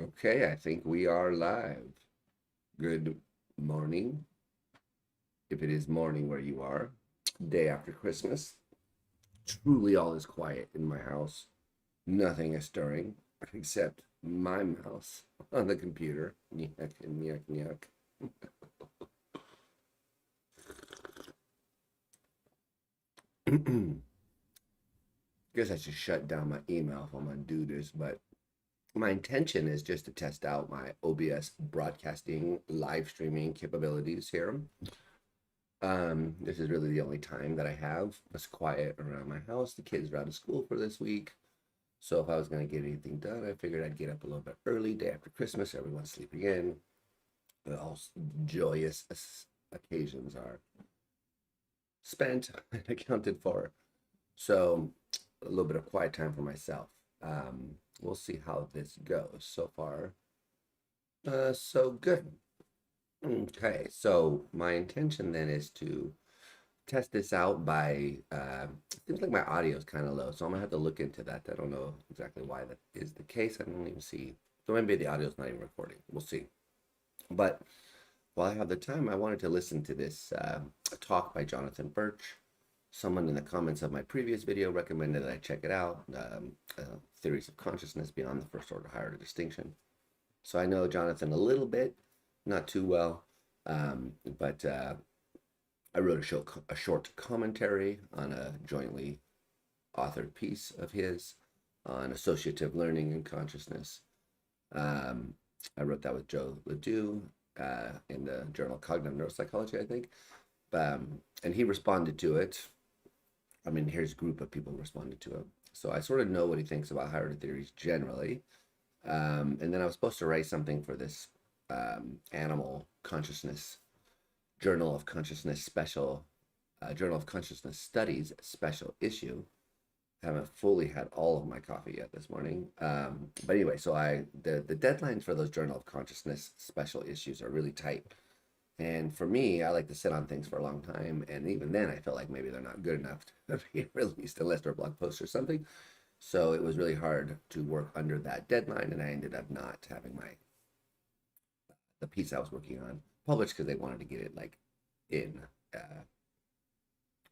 Okay, I think we are live. Good morning, if it is morning where you are. Day after Christmas. Truly all is quiet in my house. Nothing is stirring except my mouse on the computer. Yuck and yuck and yuck. Guess I should shut down my email if I'm gonna do this, but my intention is just to test out my OBS broadcasting live streaming capabilities here. This is really the only time that I have that's quiet around my house. The kids are out of school for this week. So if I was going to get anything done, I figured I'd get up a little bit early, day after Christmas. Everyone's sleeping in. All joyous occasions are spent and accounted for. So a little bit of quiet time for myself. We'll see how this goes. So far, so good. Okay, so my intention then is to test this out by, it seems like my audio is kind of low, so I'm gonna have to look into that. I don't know exactly why that is the case. I don't even see, so maybe the audio is not even recording. We'll see. But while I have the time, I wanted to listen to this talk by Jonathan Birch. Someone in the comments of my previous video recommended that I check it out, Theories of Consciousness Beyond the First Order Higher Distinction. So I know Jonathan a little bit, not too well, but I wrote a short commentary on a jointly authored piece of his on associative learning and consciousness. I wrote that with Joe Ledoux in the journal Cognitive Neuropsychology, I think. And he responded to it. I mean, here's a group of people responded to it. So I sort of know what he thinks about higher order theories generally. And then I was supposed to write something for this animal consciousness Journal of Consciousness Journal of Consciousness Studies special issue. Haven't fully had all of my coffee yet this morning. But anyway, so the deadlines for those Journal of Consciousness special issues are really tight. And for me, I like to sit on things for a long time. And even then, I feel like maybe they're not good enough to be released unless they're blog posts or something. So it was really hard to work under that deadline. And I ended up not having the piece I was working on published because they wanted to get it like in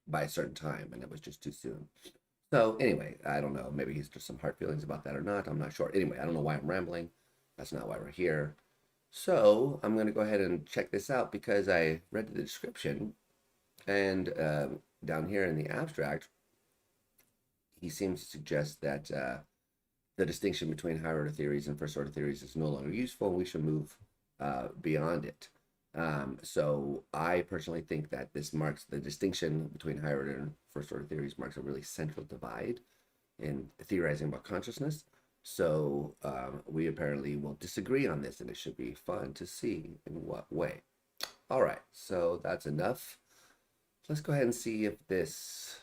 by a certain time, and it was just too soon. So anyway, I don't know. Maybe he's just some hard feelings about that or not. I'm not sure. Anyway, I don't know why I'm rambling. That's not why we're here. So I'm going to go ahead and check this out because I read the description, and down here in the abstract, he seems to suggest that the distinction between higher order theories and first order theories is no longer useful, and we should move beyond it. So I personally think that this marks the distinction between higher order and first order theories marks a really central divide in theorizing about consciousness. So we apparently will disagree on this, and it should be fun to see in what way. All right, so that's enough. Let's go ahead and see if this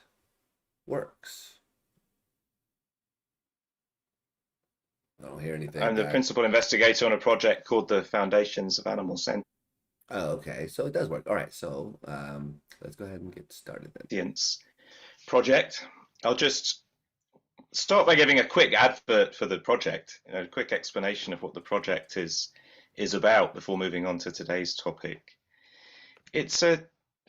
works. I don't hear anything. I'm the principal investigator on a project called the Foundations of Animal Oh, okay, so it does work. All right, so let's go ahead and get started then. Sentience project. I'll just start by giving a quick advert for the project, a quick explanation of what the project is about before moving on to today's topic. It's a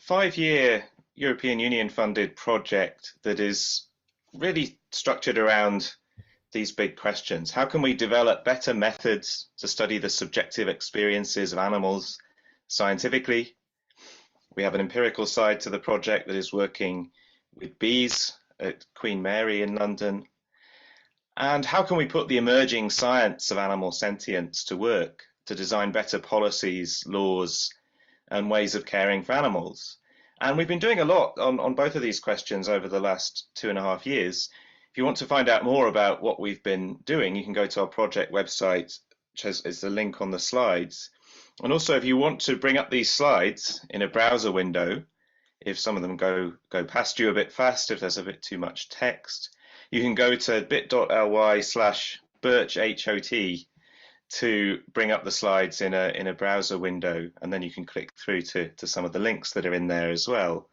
5-year European Union funded project that is really structured around these big questions. How can we develop better methods to study the subjective experiences of animals scientifically? We have an empirical side to the project that is working with bees at Queen Mary in London. And how can we put the emerging science of animal sentience to work to design better policies, laws, and ways of caring for animals? And we've been doing a lot on both of these questions over the last 2.5 years. If you want to find out more about what we've been doing, you can go to our project website, which is the link on the slides. And also, if you want to bring up these slides in a browser window, if some of them go past you a bit fast, if there's a bit too much text, you can go to bit.ly/birchhot to bring up the slides in a browser window, and then you can click through to some of the links that are in there as well.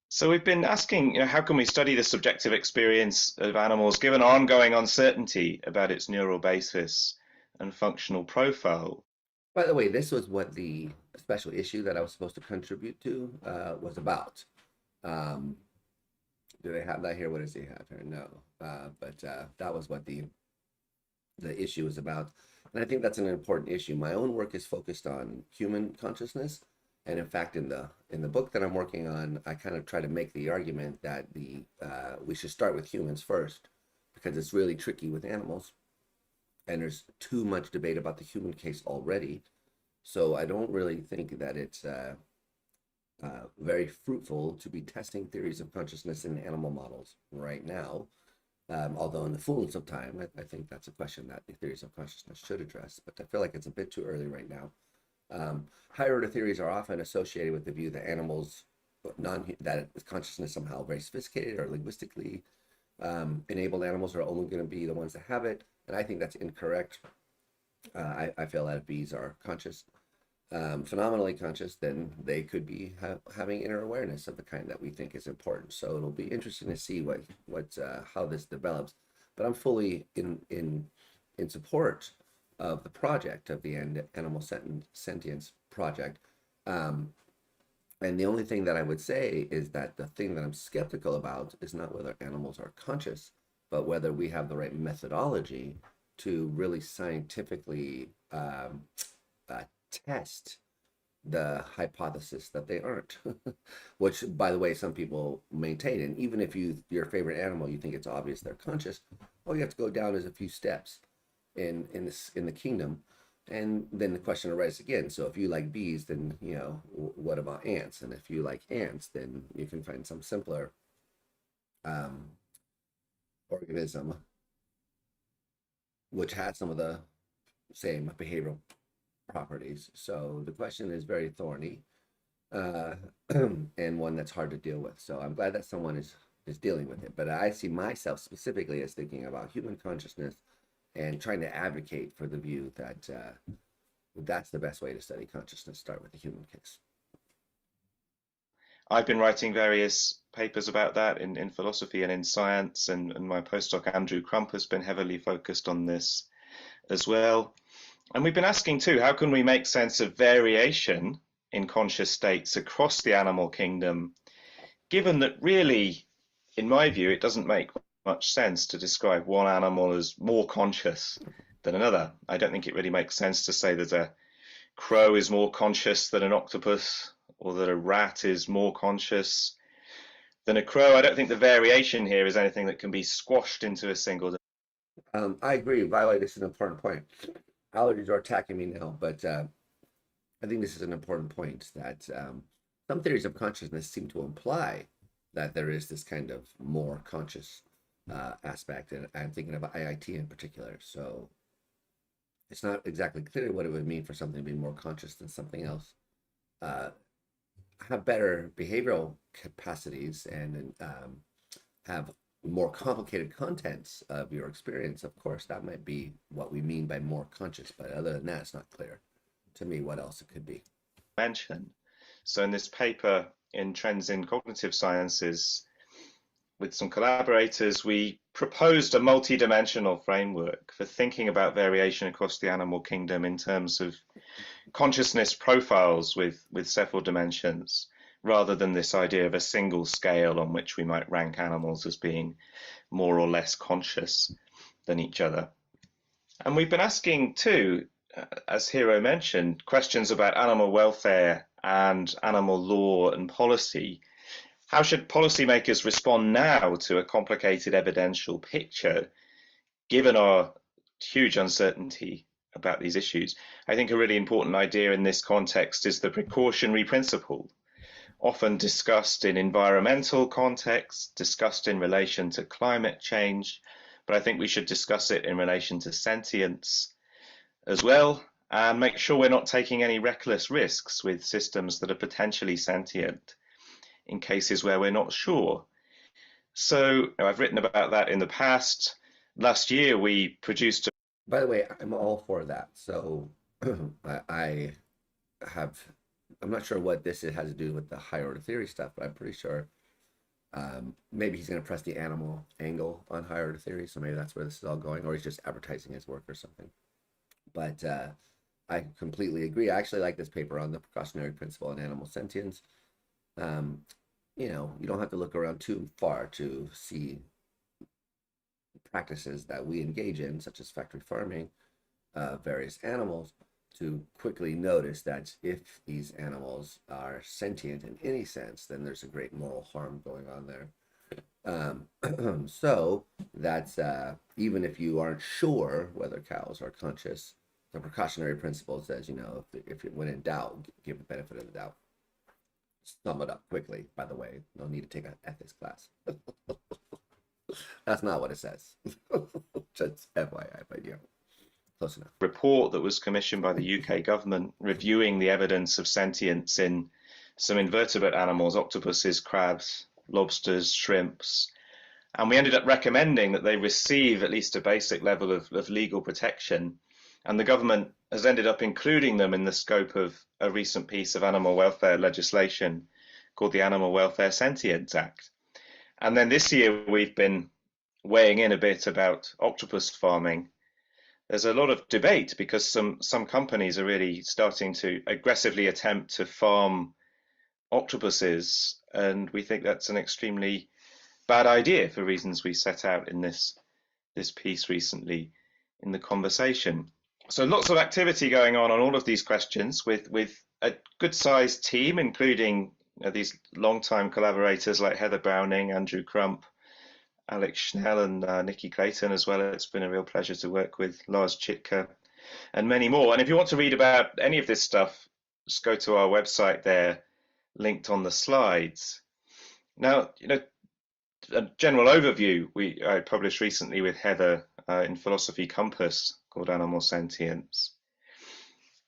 So we've been asking, how can we study the subjective experience of animals given ongoing uncertainty about its neural basis and functional profile. By the way, this was what the special issue that I was supposed to contribute to was about. Um, do they have that here? What does he have here? No, but that was what the issue is about, and I think that's an important issue. My own work is focused on human consciousness, and in fact, in the book that I'm working on, I kind of try to make the argument that the we should start with humans first because it's really tricky with animals, and there's too much debate about the human case already. So I don't really think that it's very fruitful to be testing theories of consciousness in animal models right now. Although in the fullness of time, I think that's a question that the theories of consciousness should address, but I feel like it's a bit too early right now. Higher order theories are often associated with the view that animals, that consciousness somehow very sophisticated or linguistically enabled animals are only going to be the ones that have it, and I think that's incorrect. I feel that if bees are conscious, phenomenally conscious, then they could be having inner awareness of the kind that we think is important. So it'll be interesting to see what how this develops. But I'm fully in support of the project of the animal sentience project. Um, and the only thing that I would say is that the thing that I'm skeptical about is not whether animals are conscious, but whether we have the right methodology to really scientifically uh, test the hypothesis that they aren't, which, by the way, some people maintain. And even if your favorite animal, you think it's obvious they're conscious, all you have to go down is a few steps in the kingdom, and then the question arises again. So if you like bees, then what about ants? And if you like ants, then you can find some simpler um, organism which has some of the same behavioral properties. So the question is very thorny, uh, and one that's hard to deal with. So I'm glad that someone is dealing with it. But I see myself specifically as thinking about human consciousness and trying to advocate for the view that that's the best way to study consciousness. Start with the human case. I've been writing various papers about that in philosophy and in science, and my postdoc Andrew Crump has been heavily focused on this as well. And we've been asking too, how can we make sense of variation in conscious states across the animal kingdom, given that really, in my view, it doesn't make much sense to describe one animal as more conscious than another. I don't think it really makes sense to say that a crow is more conscious than an octopus, or that a rat is more conscious than a crow. I don't think the variation here is anything that can be squashed into a single. I agree. By the way, this is an important point. Allergies are attacking me now, but I think this is an important point that some theories of consciousness seem to imply that there is this kind of more conscious aspect, and I'm thinking of IIT in particular. So it's not exactly clear what it would mean for something to be more conscious than something else. Uh, have better behavioral capacities and have more complicated contents of your experience, of course, that might be what we mean by more conscious. But other than that, it's not clear to me what else it could be. Mention. So in this paper in Trends in Cognitive Sciences, with some collaborators, we proposed a multi-dimensional framework for thinking about variation across the animal kingdom in terms of consciousness profiles with several dimensions, rather than this idea of a single scale on which we might rank animals as being more or less conscious than each other. And we've been asking too, as Hiro mentioned, questions about animal welfare and animal law and policy. How should policymakers respond now to a complicated evidential picture, given our huge uncertainty about these issues? I think a really important idea in this context is the precautionary principle, often discussed in environmental contexts, discussed in relation to climate change, but I think we should discuss it in relation to sentience as well, and make sure we're not taking any reckless risks with systems that are potentially sentient in cases where we're not sure. So I've written about that in the past. Last year, we produced. By the way, I'm all for that. So I have, I'm not sure what this has to do with the higher order theory stuff, but I'm pretty sure maybe he's going to press the animal angle on higher order theory. So maybe that's where this is all going, or he's just advertising his work or something. But I completely agree. I actually like this paper on the precautionary principle in animal sentience. Um, you don't have to look around too far to see practices that we engage in, such as factory farming, various animals, to quickly notice that if these animals are sentient in any sense, then there's a great moral harm going on there. So that's even if you aren't sure whether cows are conscious, the precautionary principle says, when in doubt, give the benefit of the doubt. Sum it up quickly, by the way. No need to take an ethics class. That's not what it says. Just FYI, but close enough. Report that was commissioned by the UK government reviewing the evidence of sentience in some invertebrate animals, octopuses, crabs, lobsters, shrimps. And we ended up recommending that they receive at least a basic level of legal protection. And the government has ended up including them in the scope of a recent piece of animal welfare legislation called the Animal Welfare Sentience Act. And then this year we've been weighing in a bit about octopus farming. There's a lot of debate because some companies are really starting to aggressively attempt to farm octopuses, and we think that's an extremely bad idea for reasons we set out in this piece recently in the conversation. So lots of activity going on all of these questions with a good sized team, including these long-time collaborators like Heather Browning, Andrew Crump, Alex Schnell, and Nikki Clayton as well. It's been a real pleasure to work with Lars Chitka and many more. And if you want to read about any of this stuff, just go to our website there, linked on the slides. Now, a general overview I published recently with Heather in Philosophy Compass called Animal Sentience.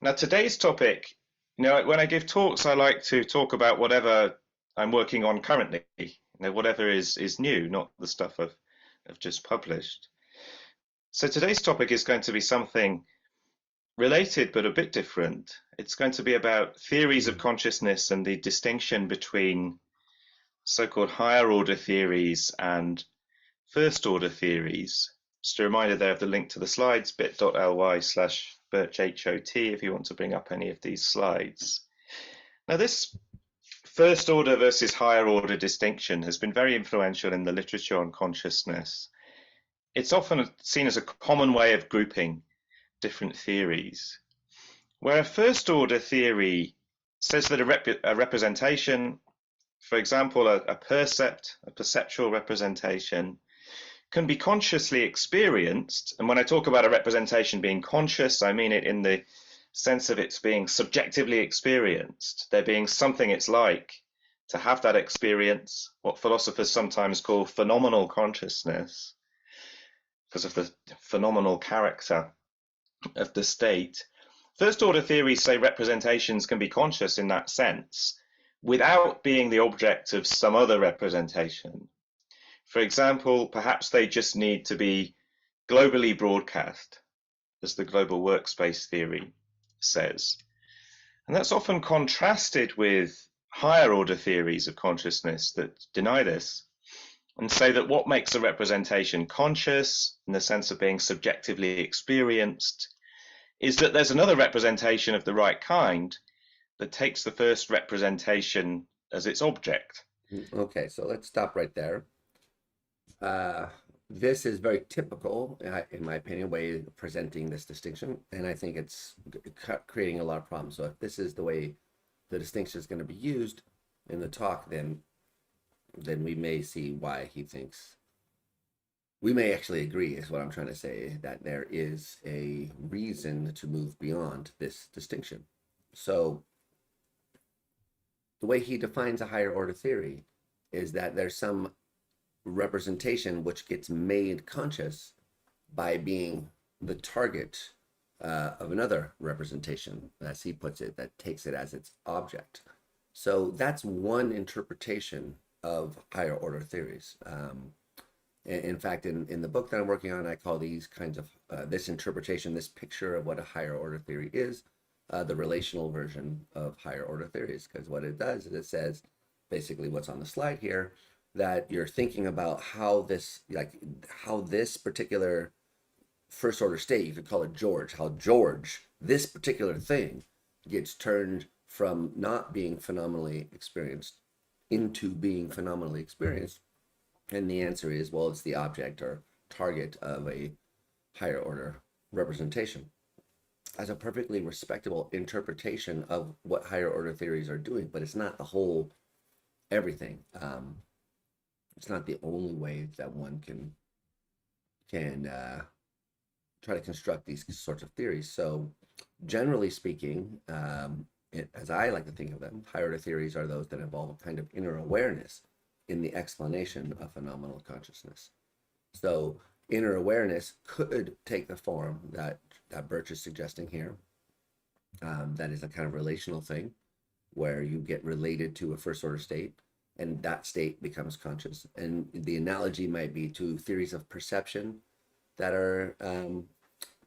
Now, today's topic, when I give talks, I like to talk about whatever I'm working on currently, whatever is new, not the stuff I've just published. So today's topic is going to be something related but a bit different. It's going to be about theories of consciousness and the distinction between so-called higher order theories and first order theories. Just a reminder there of the link to the slides, bit.ly/birchhot if you want to bring up any of these slides. Now this first order versus higher order distinction has been very influential in the literature on consciousness. It's often seen as a common way of grouping different theories, where a first order theory says that a representation, for example, a percept, a perceptual representation, can be consciously experienced. And when I talk about a representation being conscious, I mean it in the sense of it's being subjectively experienced, there being something it's like to have that experience, what philosophers sometimes call phenomenal consciousness, because of the phenomenal character of the state. First order theories say representations can be conscious in that sense without being the object of some other representation. For example, perhaps they just need to be globally broadcast, as the global workspace theory says. And that's often contrasted with higher order theories of consciousness that deny this and say that what makes a representation conscious, in the sense of being subjectively experienced, is that there's another representation of the right kind that takes the first representation as its object. Okay, so let's stop right there. This is very typical, in my opinion, way of presenting this distinction, and I think it's creating a lot of problems. So if this is the way the distinction is going to be used in the talk, then we may see why he thinks. We may actually agree, is what I'm trying to say, that there is a reason to move beyond this distinction. So the way he defines a higher order theory is that there's some representation which gets made conscious by being the target of another representation, as he puts it, that takes it as its object. So that's one interpretation of higher order theories. In fact, in the book that I'm working on, I call these kinds of this interpretation, this picture of what a higher order theory is, the relational version of higher order theories, because what it does is it says basically what's on the slide here, that you're thinking about how this particular first order state, you could call it George, how George, this particular thing, gets turned from not being phenomenally experienced into being phenomenally experienced. And the answer is, well, it's the object or target of a higher order representation as a perfectly respectable interpretation of what higher order theories are doing, but it's not the whole everything. It's not the only way that one can try to construct these sorts of theories. So, generally speaking, as I like to think of them, higher order theories are those that involve a kind of inner awareness in the explanation of phenomenal consciousness. So, inner awareness could take the form that Birch is suggesting here. That is a kind of relational thing where you get related to a first order state and that state becomes conscious. And the analogy might be to theories of perception that are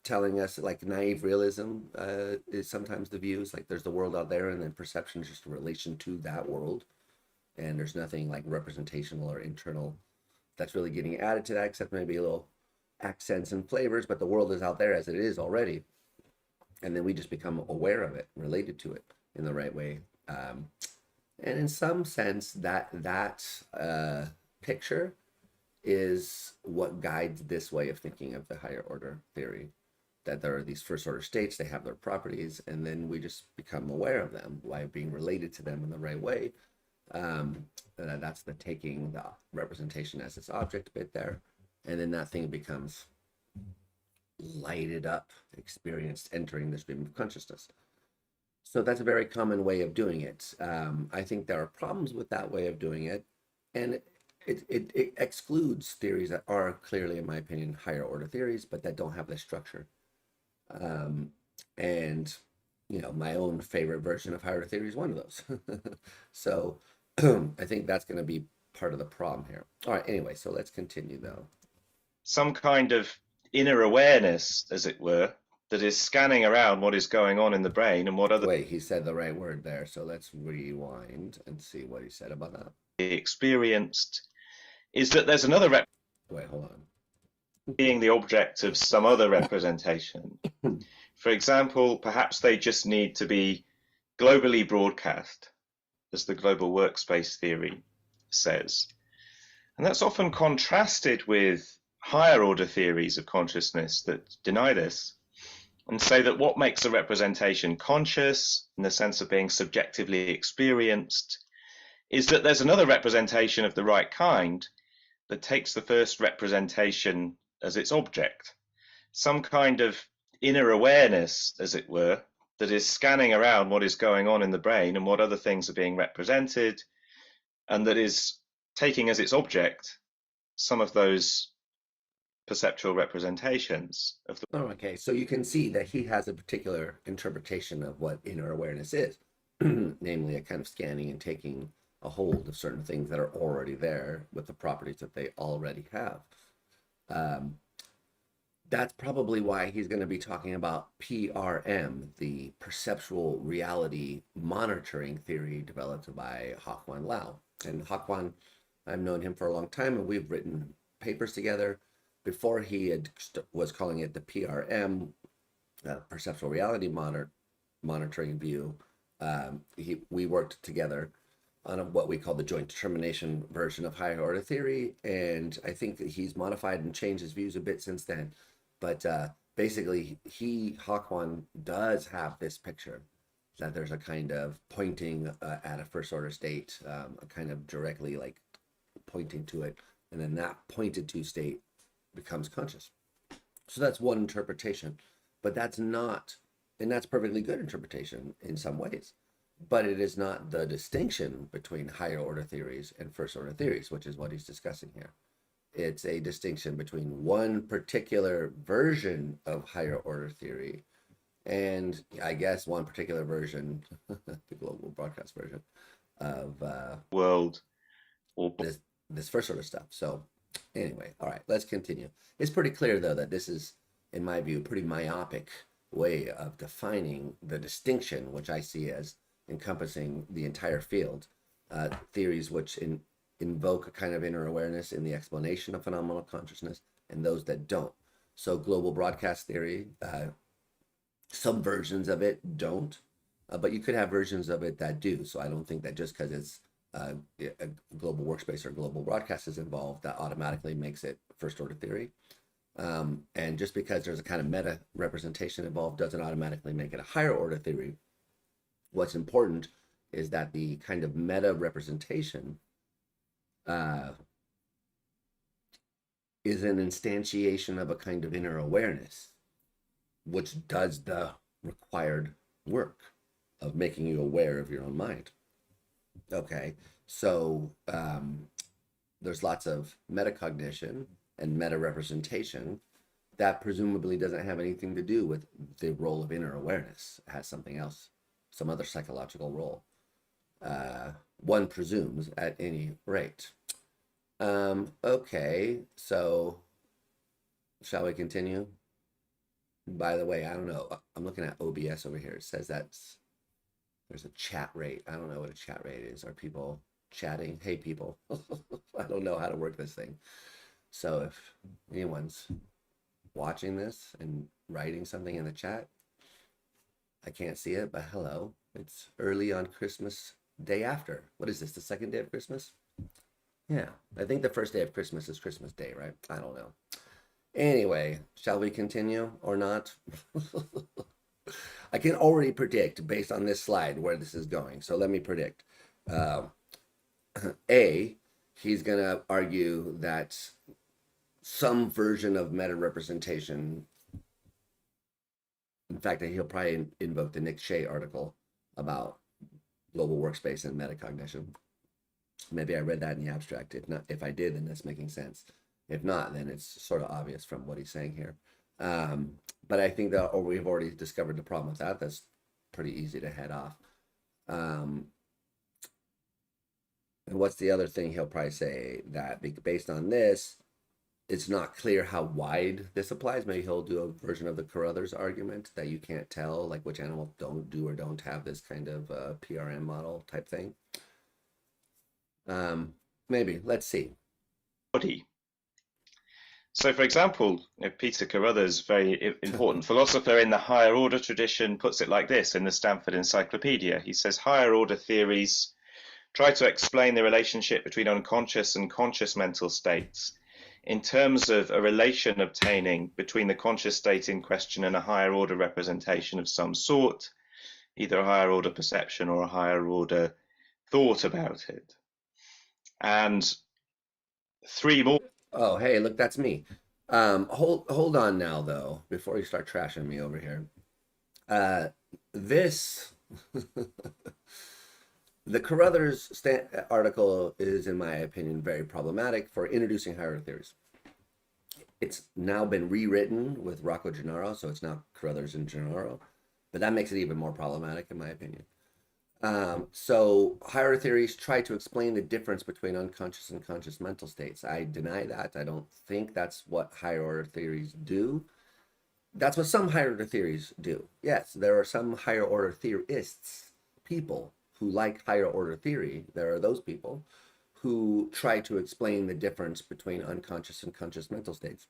telling us, like naive realism is sometimes the views, like there's the world out there and then perception is just a relation to that world. And there's nothing like representational or internal that's really getting added to that, except maybe a little accents and flavors, but the world is out there as it is already. And then we just become aware of it, related to it in the right way. And in some sense, that picture is what guides this way of thinking of the higher order theory, that there are these first order states, they have their properties, and then we just become aware of them by being related to them in the right way. That's the taking the representation as its object bit there, and then that thing becomes lighted up, experienced, entering the stream of consciousness. So that's a very common way of doing it. I think there are problems with that way of doing it, and it excludes theories that are clearly, in my opinion, higher order theories, but that don't have this structure. And my own favorite version of higher theory is one of those. So I think that's going to be part of the problem here. All right, anyway, so let's continue though. Some kind of inner awareness, as it were, that is scanning around what is going on in the brain and what other Wait, he said the right word there, so let's rewind and see what he said about that. experienced, is that there's another Wait, hold on. being the object of some other representation. For example, perhaps they just need to be globally broadcast, as the global workspace theory says. And that's often contrasted with higher order theories of consciousness that deny this and say that what makes a representation conscious, in the sense of being subjectively experienced, is that there's another representation of the right kind that takes the first representation as its object. Some kind of inner awareness, as it were, that is scanning around what is going on in the brain and what other things are being represented, and that is taking as its object some of those perceptual representations of the. Oh, okay, so you can see that he has a particular interpretation of what inner awareness is, namely a kind of scanning and taking a hold of certain things that are already there with the properties that they already have. That's probably why he's going to be talking about PRM, the perceptual reality monitoring theory developed by Hak-Wan Lau. And Hak-Wan, I've known him for a long time, and we've written papers together. Before he was calling it the PRM, perceptual reality monitoring view, we worked together on what we call the joint determination version of higher order theory, and I think that he's modified and changed his views a bit since then. But basically, Hak-Wan does have this picture that there's a kind of pointing at a first order state, a kind of directly like pointing to it, and then that pointed to state becomes conscious. So that's one interpretation, but that's not, and that's perfectly good interpretation in some ways, but it is not the distinction between higher order theories and first order theories, which is what he's discussing here. It's a distinction between one particular version of higher order theory and I guess one particular version, the global broadcast version of world or this first order stuff. So anyway, all right, let's continue. It's pretty clear though that this is, in my view, a pretty myopic way of defining the distinction, which I see as encompassing the entire field. Theories which invoke a kind of inner awareness in the explanation of phenomenal consciousness and those that don't. So global broadcast theory, some versions of it don't, but you could have versions of it that do. So I don't think that just because it's a global workspace or global broadcast is involved, that automatically makes it first order theory. And just because there's a kind of meta representation involved doesn't automatically make it a higher order theory. What's important is that the kind of meta representation uh, is an instantiation of a kind of inner awareness, which does the required work of making you aware of your own mind. Okay, so there's lots of metacognition and meta representation that presumably doesn't have anything to do with the role of inner awareness. It has something else, some other psychological role. One presumes at any rate. Okay, so shall we continue? By the way, I don't know. I'm looking at OBS over here. It says there's a chat rate. I don't know what a chat rate is. Are people chatting? Hey, people. I don't know how to work this thing. So if anyone's watching this and writing something in the chat, I can't see it, but hello. It's early on Christmas day after. What is this, the second day of Christmas? Yeah, I think the first day of Christmas is Christmas Day, right? I don't know. Anyway, shall we continue or not? I can already predict based on this slide where this is going. So let me predict. A, he's going to argue that some version of meta representation, in fact, he'll probably invoke the Nick Shea article about global workspace and metacognition. Maybe I read that in the abstract. If not, if I did, then that's making sense. If not, then it's sort of obvious from what he's saying here. But I think that we've already discovered the problem with that. That's pretty easy to head off. And what's the other thing he'll probably say? That based on this, it's not clear how wide this applies. Maybe he'll do a version of the Carruthers argument that you can't tell, like which animals don't do or don't have this kind of PRM model type thing. Maybe, let's see. Body. So, for example, Peter Carruthers, very important philosopher in the higher order tradition, puts it like this in the Stanford Encyclopedia. He says higher order theories try to explain the relationship between unconscious and conscious mental states in terms of a relation obtaining between the conscious state in question and a higher order representation of some sort, either a higher order perception or a higher order thought about it. And three more. Oh, hey, look, that's me. Hold on now, though, before you start trashing me over here. This the Carruthers article is, in my opinion, very problematic for introducing higher theories. It's now been rewritten with Rocco Gennaro, so it's now Carruthers and Gennaro, but that makes it even more problematic, in my opinion. So higher theories try to explain the difference between unconscious and conscious mental states. I deny that. I don't think that's what higher order theories do. That's what some higher order theories do. Yes, there are some higher order theorists, people who like higher order theory. There are those people who try to explain the difference between unconscious and conscious mental states.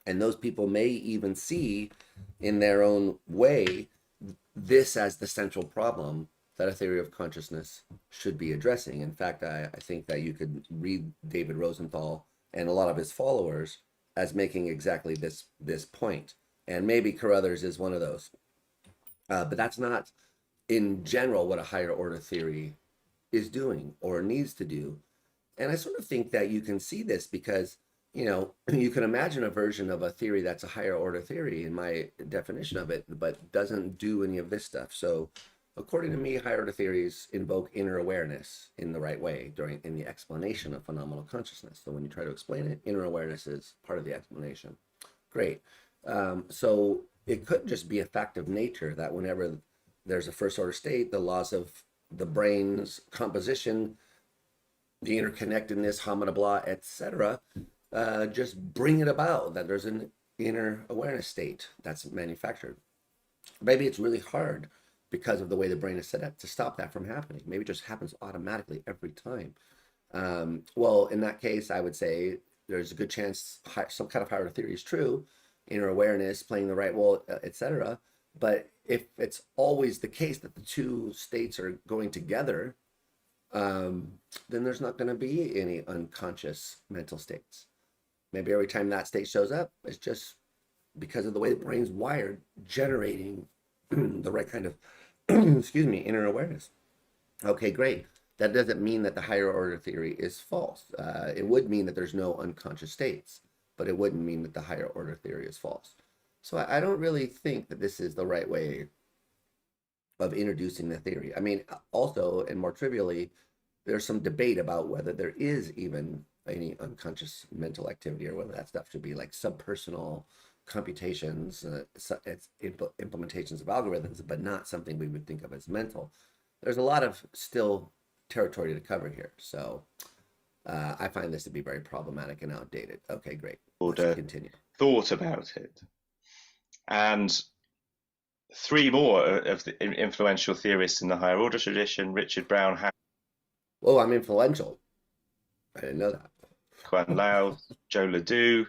And those people may even see in their own way this as the central problem that a theory of consciousness should be addressing. In fact, I think that you could read David Rosenthal and a lot of his followers as making exactly this point. And maybe Carruthers is one of those. But that's not, in general, what a higher order theory is doing or needs to do. And I sort of think that you can see this because, you can imagine a version of a theory that's a higher order theory in my definition of it, but doesn't do any of this stuff. So according to me, higher order theories invoke inner awareness in the right way in the explanation of phenomenal consciousness. So when you try to explain it, inner awareness is part of the explanation. Great. So it could just be a fact of nature that whenever there's a first order state, the laws of the brain's composition, the interconnectedness, homina blah, etc., just bring it about that there's an inner awareness state that's manufactured. Maybe it's really hard because of the way the brain is set up to stop that from happening. Maybe it just happens automatically every time. Well, in that case, I would say there's a good chance some kind of higher theory is true. inner awareness playing the right role, etc. But if it's always the case that the two states are going together, um, then there's not going to be any unconscious mental states. Maybe every time that state shows up, it's just because of the way the brain's wired, generating the right kind of, excuse me, inner awareness. Okay, great. That doesn't mean that the higher order theory is false. It would mean that there's no unconscious states, but it wouldn't mean that the higher order theory is false. So I don't really think that this is the right way of introducing the theory. I mean, also, and more trivially, there's some debate about whether there is even any unconscious mental activity or whether that stuff should be like subpersonal computations, it's implementations of algorithms, but not something we would think of as mental. There's a lot of still territory to cover here. So I find this to be very problematic and outdated. Okay, great. Let's Order continue. thought about it. And three more of the influential theorists in the higher order tradition, Richard Brown, Oh, I'm influential. I didn't know that. Quan Lao, Joe Ledoux,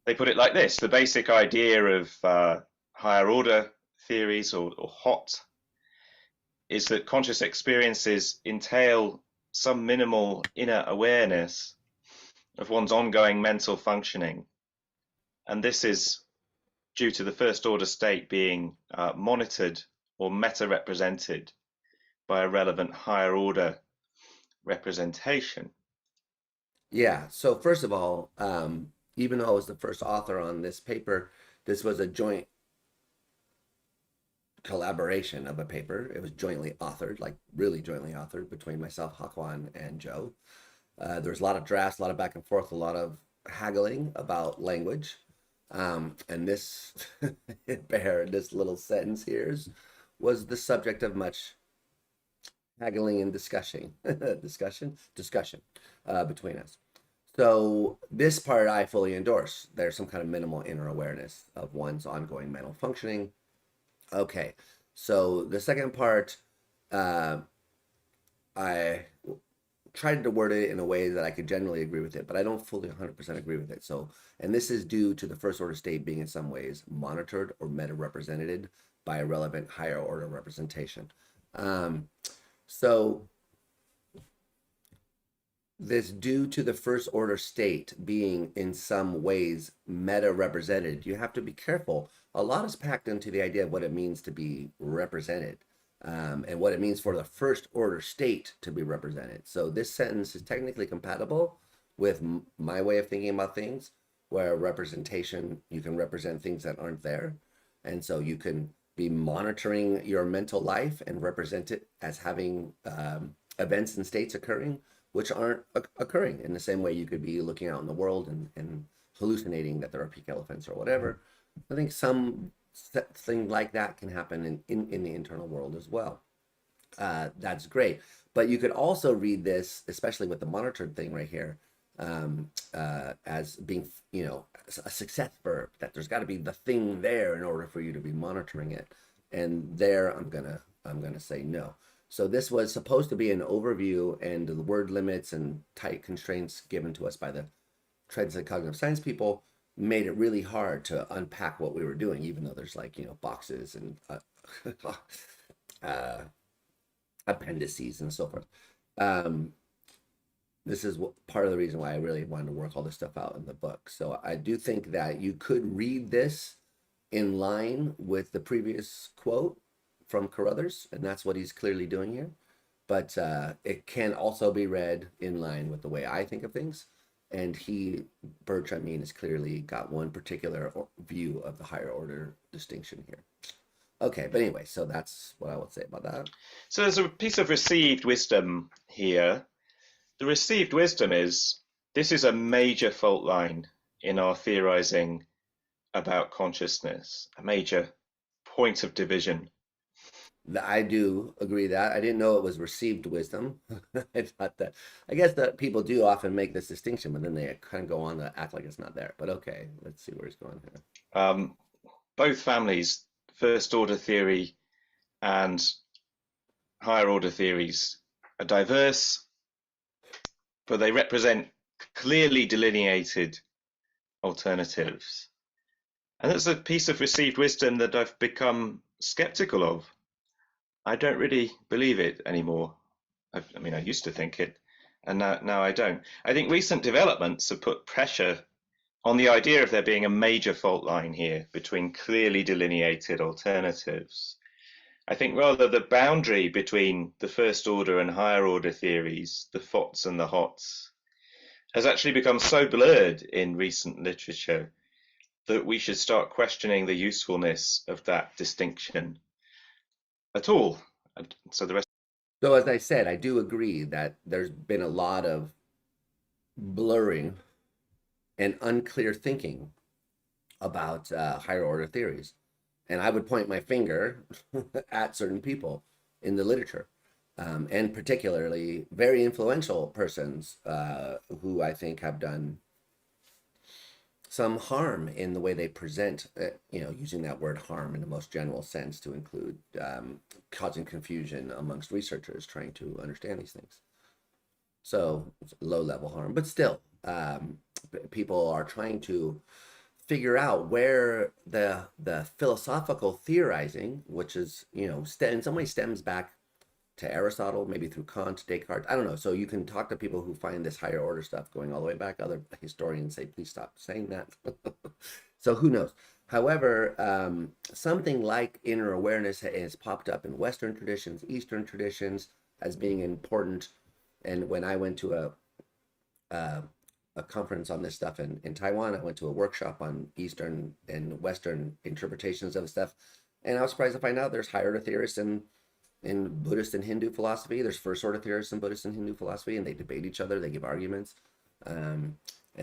they put it like this: the basic idea of higher order theories, or HOT, is that conscious experiences entail some minimal inner awareness of one's ongoing mental functioning. And this is due to the first order state being monitored or meta represented by a relevant higher order representation. Yeah. So first of all, even though I was the first author on this paper, this was a joint collaboration of a paper. It was jointly authored, like really jointly authored between myself, Hakwan, and Joe. There was a lot of drafts, a lot of back and forth, a lot of haggling about language. And this bear, this little sentence here was the subject of much haggling and discussion between us. So this part I fully endorse. There's some kind of minimal inner awareness of one's ongoing mental functioning. Okay, so the second part, uh, I tried to word it in a way that I could generally agree with it, but I don't fully 100% agree with it. So, and this is due to the first order state being in some ways monitored or meta represented by a relevant higher order representation. Um, so this due to the first order state being in some ways meta represented, you have to be careful. A lot is packed into the idea of what it means to be represented, and what it means for the first order state to be represented. So this sentence is technically compatible with my way of thinking about things, where representation, you can represent things that aren't there. And so you can be monitoring your mental life and represent it as having events and states occurring which aren't occurring, in the same way you could be looking out in the world and hallucinating that there are pink elephants or whatever. I think some thing like that can happen in the internal world as well. That's great. But you could also read this, especially with the monitored thing right here, as being, a success verb, that there's got to be the thing there in order for you to be monitoring it. And there I'm gonna say no. So this was supposed to be an overview, and the word limits and tight constraints given to us by the transit cognitive science people made it really hard to unpack what we were doing, even though there's like, boxes and uh, appendices and so forth. This is part of the reason why I really wanted to work all this stuff out in the book. So I do think that you could read this in line with the previous quote from Carruthers, and that's what he's clearly doing here. But it can also be read in line with the way I think of things. And Birch, has clearly got one particular view of the higher order distinction here. Okay, but anyway, so that's what I would say about that. So there's a piece of received wisdom here. The received wisdom is this is a major fault line in our theorizing about consciousness, a major point of division. I do agree that. I didn't know it was received wisdom. I thought that, I guess that people do often make this distinction, but then they kind of go on to act like it's not there. But okay, let's see where he's going here. Both families, first order theory and higher order theories, are diverse, but they represent clearly delineated alternatives. And that's a piece of received wisdom that I've become skeptical of. I don't really believe it anymore. I mean, I used to think it, and now I don't. I think recent developments have put pressure on the idea of there being a major fault line here between clearly delineated alternatives. I think rather the boundary between the first order and higher order theories, the FOTS and the HOTS, has actually become so blurred in recent literature that we should start questioning the usefulness of that distinction at all. And so the rest. So as I said, I do agree that there's been a lot of blurring and unclear thinking about higher order theories. And I would point my finger at certain people in the literature, and particularly very influential persons who I think have done some harm in the way they present, using that word harm in the most general sense to include causing confusion amongst researchers trying to understand these things. So it's low level harm, but still, people are trying to figure out where the philosophical theorizing, which is in some ways stems back to Aristotle, maybe through Kant, Descartes. I don't know. So you can talk to people who find this higher order stuff going all the way back. Other historians say, please stop saying that. So who knows? However, something like inner awareness has popped up in Western traditions, Eastern traditions as being important. And when I went to a conference on this stuff in Taiwan, I went to a workshop on Eastern and Western interpretations of stuff. And I was surprised to find out there's higher order theorists in Buddhist and Hindu philosophy. There's first order theorists in Buddhist and Hindu philosophy, and they debate each other. They give arguments, and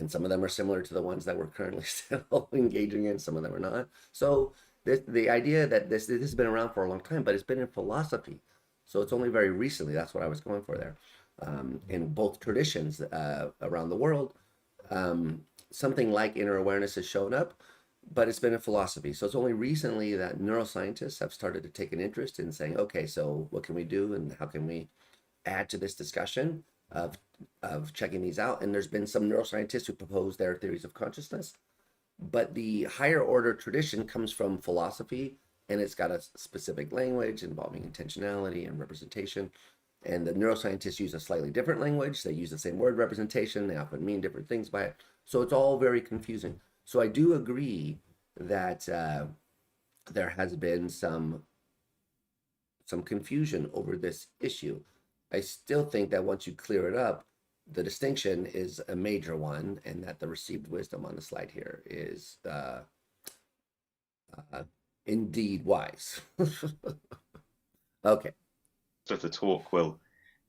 some of them are similar to the ones that we're currently still engaging in. Some of them are not. So the idea that this has been around for a long time, but it's been in philosophy. So it's only very recently. That's what I was going for there. In both traditions around the world, something like inner awareness has shown up, but it's been in philosophy. So it's only recently that neuroscientists have started to take an interest in saying, okay, so what can we do and how can we add to this discussion of checking these out? And there's been some neuroscientists who propose their theories of consciousness, but the higher order tradition comes from philosophy, and it's got a specific language involving intentionality and representation. And the neuroscientists use a slightly different language. They use the same word representation. They often mean different things by it. So it's all very confusing. So I do agree that there has been some confusion over this issue. I still think that once you clear it up, the distinction is a major one, and that the received wisdom on the slide here is indeed wise. Okay. Of the talk will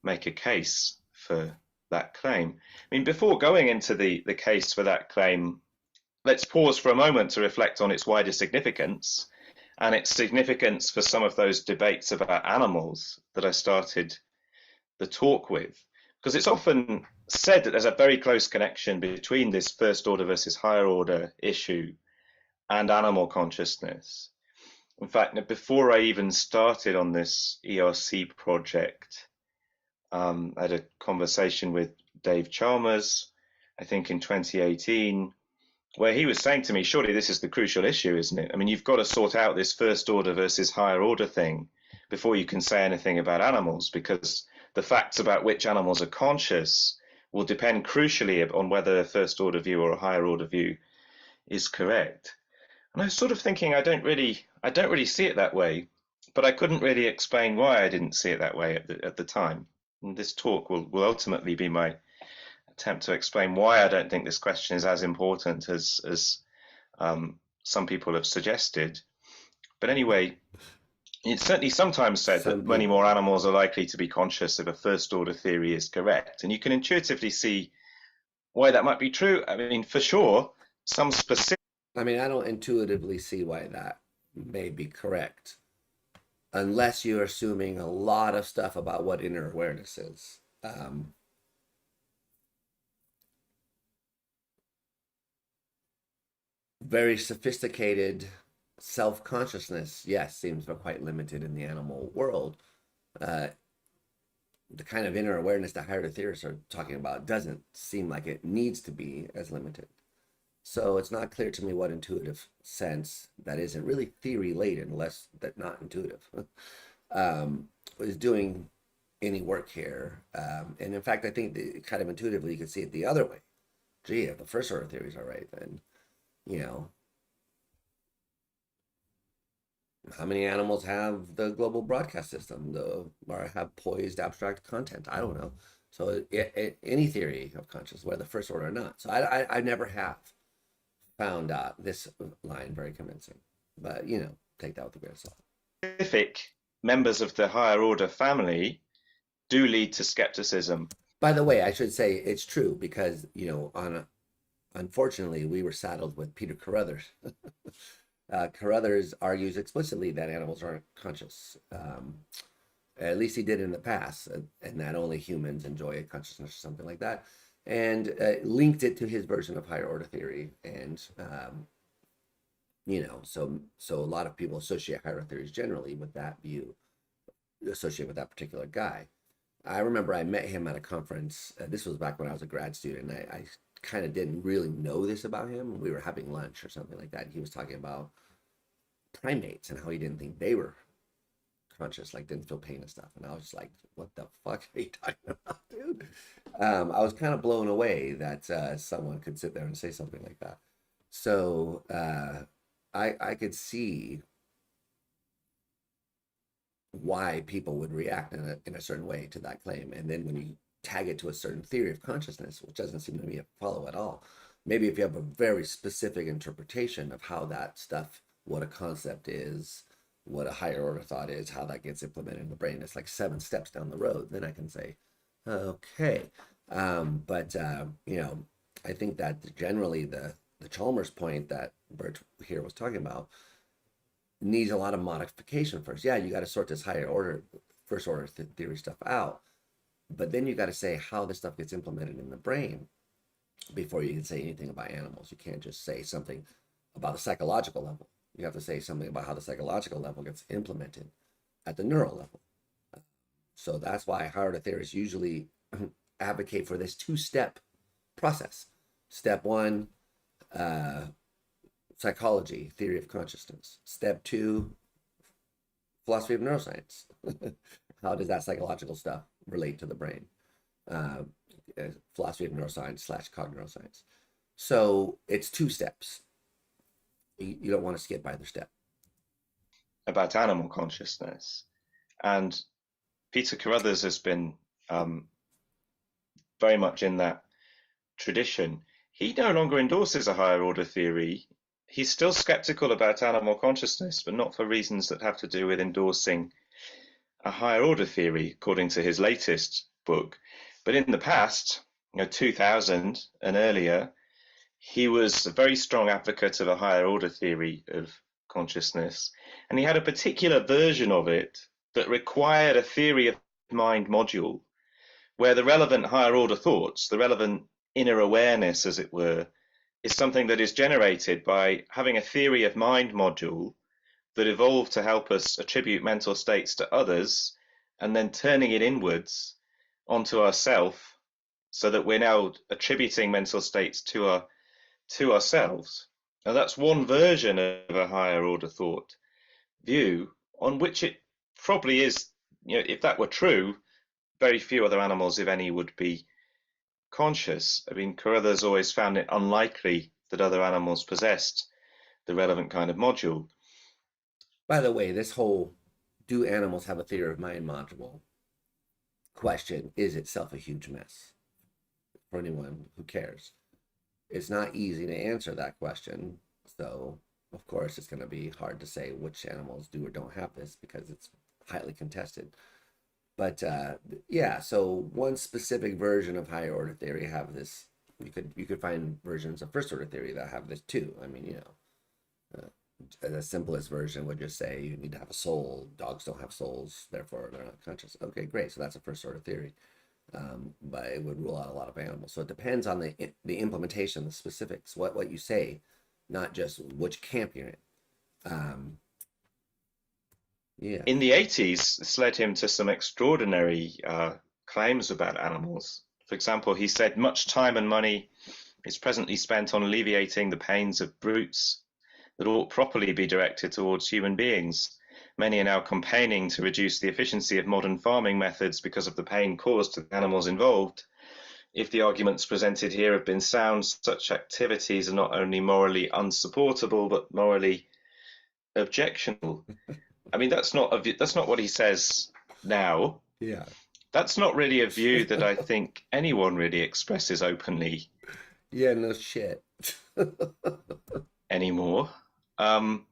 make a case for that claim. I mean, before going into the case for that claim, let's pause for a moment to reflect on its wider significance and its significance for some of those debates about animals that I started the talk with. Because it's often said that there's a very close connection between this first order versus higher order issue and animal consciousness. In fact, before I even started on this ERC project, I had a conversation with Dave Chalmers, I think in 2018, where he was saying to me, surely this is the crucial issue, isn't it? I mean, you've got to sort out this first order versus higher order thing before you can say anything about animals, because the facts about which animals are conscious will depend crucially on whether a first order view or a higher order view is correct. And I was sort of thinking, I don't really see it that way, but I couldn't really explain why I didn't see it that way at the time. And this talk will ultimately be my attempt to explain why I don't think this question is as important as some people have suggested. But anyway, it's certainly sometimes said that many more animals are likely to be conscious if a first order theory is correct. And you can intuitively see why that might be true. I mean, for sure, some specific. I mean, I don't intuitively see why that may be correct, unless you're assuming a lot of stuff about what inner awareness is. Very sophisticated self-consciousness, yes, seems quite limited in the animal world. The kind of inner awareness that higher theorists are talking about doesn't seem like it needs to be as limited. So it's not clear to me what intuitive sense that isn't really theory laden, less that not intuitive, is doing any work here. And in fact, I think kind of intuitively you can see it the other way. Gee, if the first order theories are right, then you know how many animals have the global broadcast system, or have poised abstract content? I don't know. So any theory of consciousness, whether first order or not. So I never have found this line very convincing, but take that with a grain of salt. Specific members of the higher order family do lead to skepticism. By the way, I should say it's true because unfortunately we were saddled with Peter Carruthers. Carruthers argues explicitly that animals aren't conscious. At least he did in the past, and that only humans enjoy a consciousness or something like that, and linked it to his version of higher order theory. And so a lot of people associate higher order theories generally with that view, associated with that particular guy. I remember I met him at a conference. This was back when I was a grad student. I kind of didn't really know this about him. We were having lunch or something like that. And he was talking about primates and how he didn't think they were conscious, like didn't feel pain and stuff. And I was just like, what the fuck are you talking about, dude? I was kind of blown away that someone could sit there and say something like that. So I could see why people would react in a certain way to that claim. And then when you tag it to a certain theory of consciousness, which doesn't seem to me to follow at all, maybe if you have a very specific interpretation of how that stuff, what a concept is, what a higher order thought is, how that gets implemented in the brain, it's like 7 steps down the road, then I can say, okay. But I think that generally the Chalmers point that Bert here was talking about needs a lot of modification first. Yeah, you got to sort this higher order, first order theory stuff out, but then you got to say how this stuff gets implemented in the brain before you can say anything about animals. You can't just say something about the psychological level. You have to say something about how the psychological level gets implemented at the neural level. So that's why higher order theorists usually advocate for this 2-step process. Step 1, psychology, theory of consciousness. Step 2, philosophy of neuroscience. How does that psychological stuff relate to the brain? Philosophy of neuroscience / cog neuroscience. So it's 2 steps. You don't want to skip either step. About animal consciousness. And Peter Carruthers has been very much in that tradition. He no longer endorses a higher order theory. He's still skeptical about animal consciousness, but not for reasons that have to do with endorsing a higher order theory, according to his latest book. But in the past, 2000 and earlier, he was a very strong advocate of a higher order theory of consciousness, and he had a particular version of it that required a theory of mind module, where the relevant higher order thoughts, the relevant inner awareness, as it were, is something that is generated by having a theory of mind module that evolved to help us attribute mental states to others, and then turning it inwards onto ourself, so that we're now attributing mental states to ourselves. Now that's one version of a higher order thought view, on which it probably is, if that were true, very few other animals, if any, would be conscious. I mean, Carruthers always found it unlikely that other animals possessed the relevant kind of module. By the way, this whole do animals have a theory of mind module question is itself a huge mess for anyone who cares. It's not easy to answer that question. So, of course, it's going to be hard to say which animals do or don't have this because it's highly contested. But yeah, so one specific version of higher order theory have this. You could find versions of first order theory that have this too. I mean, the simplest version would just say you need to have a soul. Dogs don't have souls, therefore they're not conscious. Okay, great. So that's a first order theory. But it would rule out a lot of animals. So it depends on the implementation, the specifics, what you say, not just which camp you're in. Yeah. In the 80s, this led him to some extraordinary claims about animals. For example, he said much time and money is presently spent on alleviating the pains of brutes that ought properly be directed towards human beings. Many are now campaigning to reduce the efficiency of modern farming methods because of the pain caused to the animals involved. If the arguments presented here have been sound, such activities are not only morally unsupportable, but morally objectionable. I mean, that's not what he says now. Yeah. That's not really a view that I think anyone really expresses openly Yeah, no shit. anymore. Um,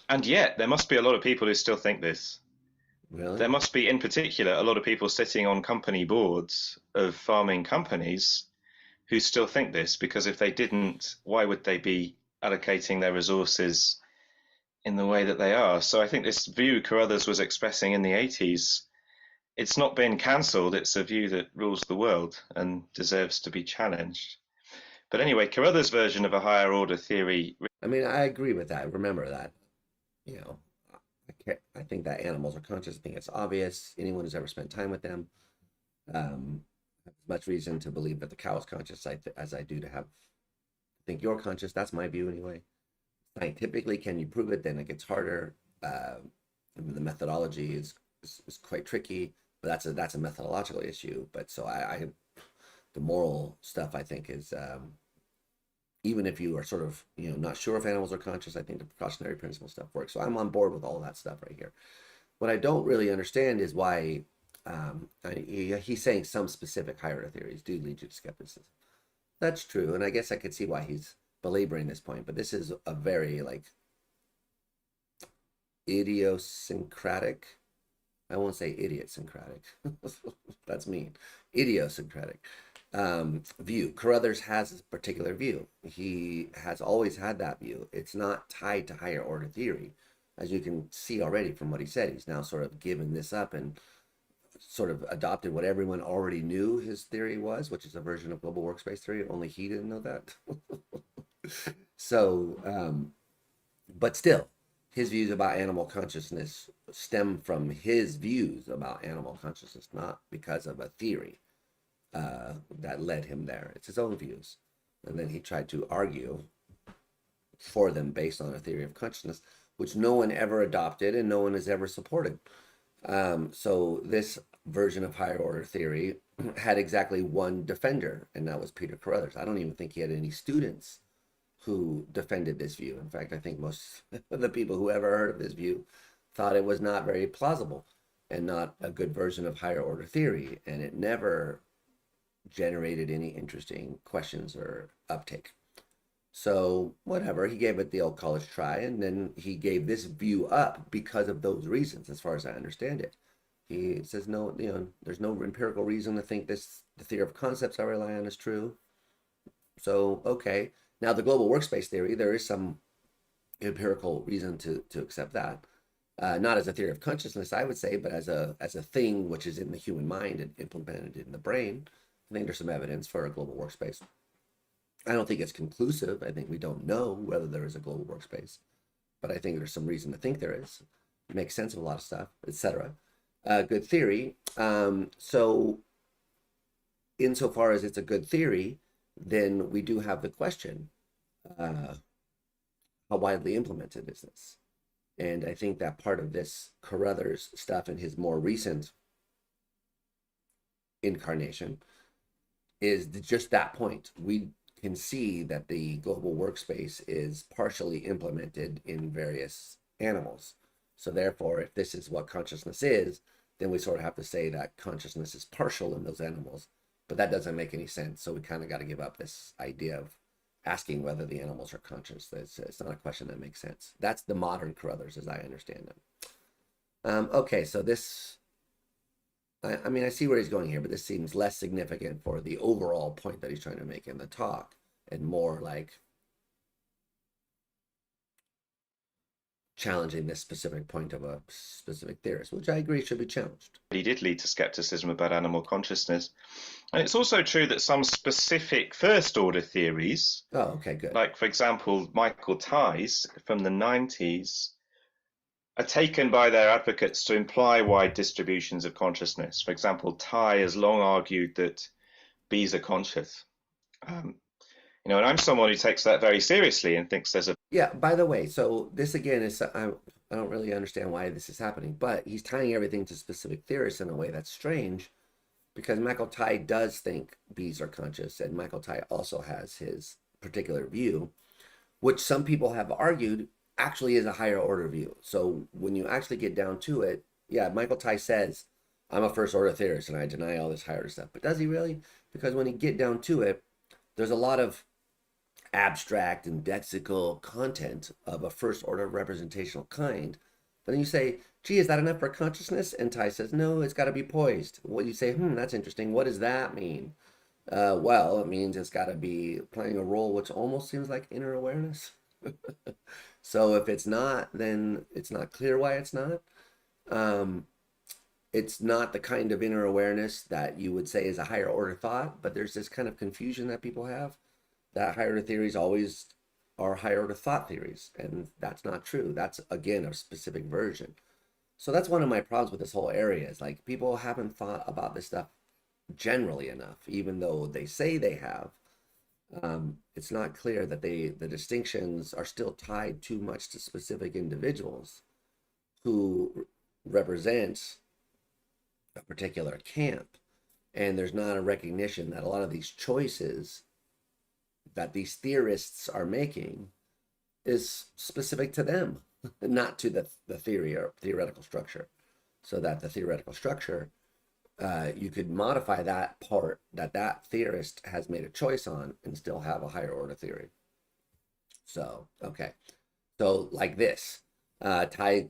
and yet, there must be a lot of people who still think this. Really? There must be, in particular, a lot of people sitting on company boards of farming companies who still think this, because if they didn't, why would they be allocating their resources in the way that they are? So I think this view Carruthers was expressing in the 80s, it's not been cancelled, it's a view that rules the world and deserves to be challenged. But anyway, Carruthers' version of a higher order theory. I mean, I agree with that. Remember that, you know, I think that animals are conscious. I think it's obvious. Anyone who's ever spent time with them has much reason to believe that the cow is conscious as I do to think you're conscious. That's my view anyway. Scientifically, can you prove it? Then it gets harder. The methodology is quite tricky, but that's a methodological issue. But so the moral stuff I think is even if you are sort of not sure if animals are conscious, I think the precautionary principle stuff works. So I'm on board with all that stuff right here. What I don't really understand is why he's saying some specific higher order theories do lead you to skepticism. That's true, and I guess I could see why he's belaboring this point. But this is a very like idiosyncratic. I won't say idiosyncratic. That's mean. Idiosyncratic view. Carruthers has this particular view. He has always had that view. It's not tied to higher order theory. As you can see already from what he said, he's now sort of given this up and sort of adopted what everyone already knew his theory was, which is a version of global workspace theory. Only he didn't know that. So, but still, his views about animal consciousness stem from his views about animal consciousness, not because of a theory that led him there. It's his own views. And then he tried to argue for them based on a theory of consciousness, which no one ever adopted and no one has ever supported. So this version of higher order theory had exactly one defender, and that was Peter Carruthers. I don't even think he had any students who defended this view. In fact, I think most of the people who ever heard of this view thought it was not very plausible and not a good version of higher order theory, and it never generated any interesting questions or uptake. So whatever, he gave it the old college try, and then he gave this view up because of those reasons, as far as I understand it. He says no, there's no empirical reason to think the theory of concepts I rely on is true. So okay, now the global workspace theory, there is some empirical reason to accept that. Not as a theory of consciousness, I would say, but as a thing which is in the human mind and implemented in the brain. I think there's some evidence for a global workspace. I don't think it's conclusive. I think we don't know whether there is a global workspace, but I think there's some reason to think there is. It makes sense of a lot of stuff, etc. Good theory. So insofar as it's a good theory, then we do have the question, how widely implemented is this? And I think that part of this Carruthers stuff in his more recent incarnation is just that point. We can see that the global workspace is partially implemented in various animals. So therefore, if this is what consciousness is, then we sort of have to say that consciousness is partial in those animals. But that doesn't make any sense. So we kind of got to give up this idea of asking whether the animals are conscious. It's not a question that makes sense. That's the modern Carruthers, as I understand them. Okay, so this, I mean, I see where he's going here, but this seems less significant for the overall point that he's trying to make in the talk, and more like challenging this specific point of a specific theorist, which I agree should be challenged. He did lead to skepticism about animal consciousness. And it's also true that some specific first order theories, okay, good. Like, for example, Michael Tighe's from the 90s, are taken by their advocates to imply wide distributions of consciousness. For example, Tighe has long argued that bees are conscious. And I'm someone who takes that very seriously and thinks there's a Yeah, by the way, so this again is I don't really understand why this is happening, but he's tying everything to specific theorists in a way that's strange because Michael Tai does think bees are conscious, and Michael Tai also has his particular view, which some people have argued actually is a higher order view. So when you actually get down to it, yeah, Michael Tai says, I'm a first order theorist and I deny all this higher order stuff. But does he really? Because when you get down to it, there's a lot of abstract and lexical content of a first order representational kind. But then you say, gee, is that enough for consciousness? And Tai says, no, it's got to be poised. Well, you say, that's interesting. What does that mean? Well, it means it's got to be playing a role which almost seems like inner awareness. So if it's not, then it's not clear why it's not. Um, it's not the kind of inner awareness that you would say is a higher order thought, but there's this kind of confusion that people have that higher order theories always are higher order thought theories, and that's not true. That's again a specific version. So that's one of my problems with this whole area is like people haven't thought about this stuff generally enough, even though they say they have. It's not clear that the distinctions are still tied too much to specific individuals who represent a particular camp, and there's not a recognition that a lot of these choices that these theorists are making is specific to them, not to the theory or theoretical structure. So that the theoretical structure, you could modify that part that theorist has made a choice on and still have a higher order theory. So, okay. So like this, Tai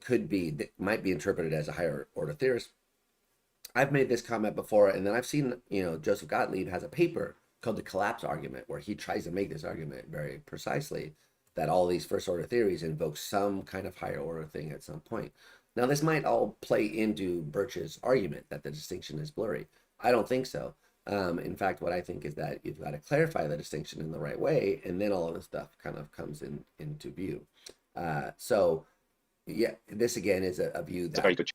might be interpreted as a higher order theorist. I've made this comment before, and then I've seen, Joseph Gottlieb has a paper called the collapse argument, where he tries to make this argument very precisely that all these first order theories invoke some kind of higher order thing at some point. Now, this might all play into Birch's argument that the distinction is blurry. I don't think so. In fact, what I think is that you've got to clarify the distinction in the right way, and then all of the stuff kind of comes into view. So, yeah, this again is a view very good.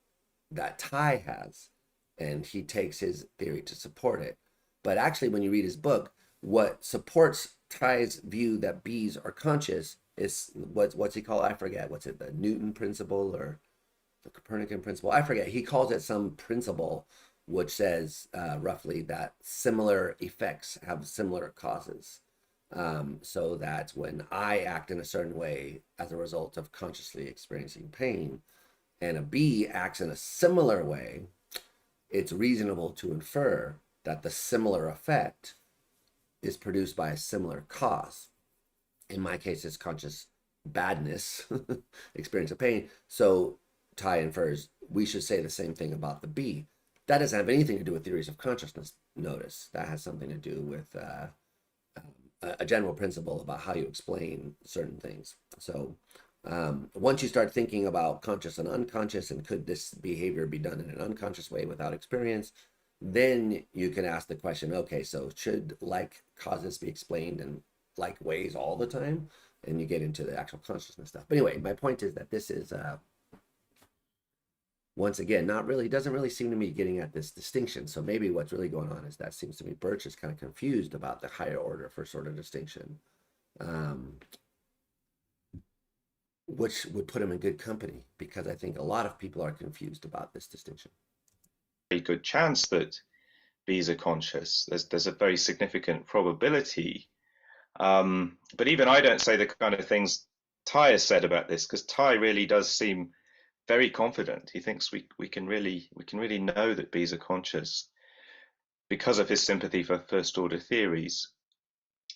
that Tai has, and he takes his theory to support it. But actually, when you read his book, what supports Tai's view that bees are conscious is what's he called? I forget. What's it? The Newton principle or the Copernican principle? I forget. He calls it some principle which says roughly that similar effects have similar causes. So that when I act in a certain way as a result of consciously experiencing pain, and a bee acts in a similar way, it's reasonable to infer that the similar effect is produced by a similar cause. In my case, it's conscious badness, experience of pain. So Tai infers we should say the same thing about the bee. That doesn't have anything to do with theories of consciousness, notice. That has something to do with a general principle about how you explain certain things. So once you start thinking about conscious and unconscious, and could this behavior be done in an unconscious way without experience, then you can ask the question, okay, so should like causes be explained in like ways all the time? And you get into the actual consciousness stuff. But anyway, my point is that this is once again not really, doesn't really seem to me getting at this distinction. So maybe what's really going on is that seems to me Birch is kind of confused about the higher order first order distinction, which would put him in good company, because I think a lot of people are confused about this distinction. Very good chance that bees are conscious. There's a very significant probability. But even I don't say the kind of things Tai has said about this, because Tai really does seem very confident. He thinks we can really know that bees are conscious because of his sympathy for first order theories.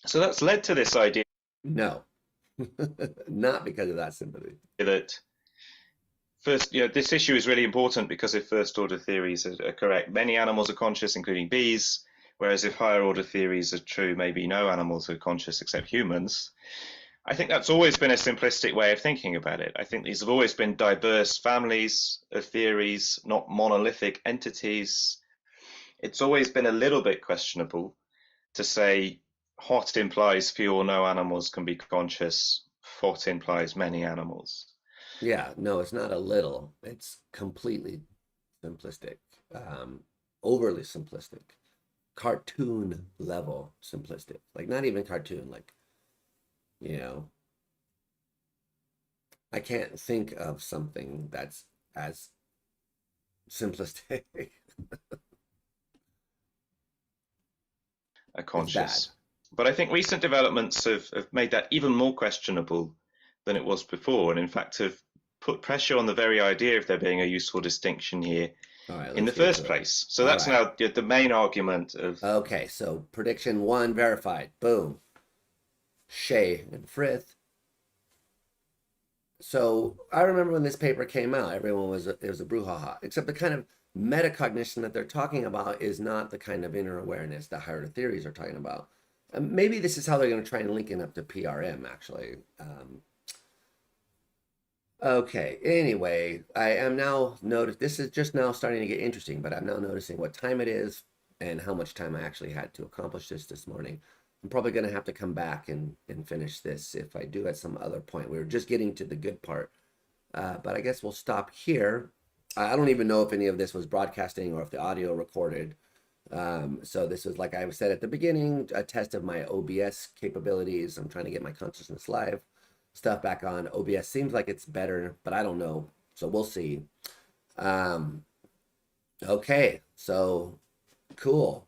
So that's led to this idea No, not because of that sympathy. that first, this issue is really important because if first order theories are correct, many animals are conscious, including bees, whereas if higher order theories are true, maybe no animals are conscious except humans. I think that's always been a simplistic way of thinking about it. I think these have always been diverse families of theories, not monolithic entities. It's always been a little bit questionable to say hot implies few or no animals can be conscious, hot implies many animals. Yeah, no, it's not a little. It's completely simplistic, um, overly simplistic, cartoon level simplistic. Like not even cartoon, like You know, I can't think of something that's as simplistic A as that. conscious. But I think recent developments have made that even more questionable than it was before, and in fact have put pressure on the very idea of there being a useful distinction here All right, in let's the get first to it. place. So All that's right. now the main argument of Okay, so prediction one verified. Boom. Shea and Frith. So I remember when this paper came out, everyone was it was a brouhaha. Except the kind of metacognition that they're talking about is not the kind of inner awareness that higher theories are talking about. Maybe this is how they're going to try and link it up to PRM. Actually, okay. Anyway, I am now notice this is just now starting to get interesting, but I'm now noticing what time it is and how much time I actually had to accomplish this morning. I'm probably going to have to come back and finish this if I do at some other point. We were just getting to the good part, but I guess we'll stop here. I don't even know if any of this was broadcasting or if the audio recorded. So this was, like I said at the beginning, a test of my OBS capabilities. I'm trying to get my consciousness live stuff back on. OBS seems like it's better, but I don't know. So we'll see. Um, okay, so cool.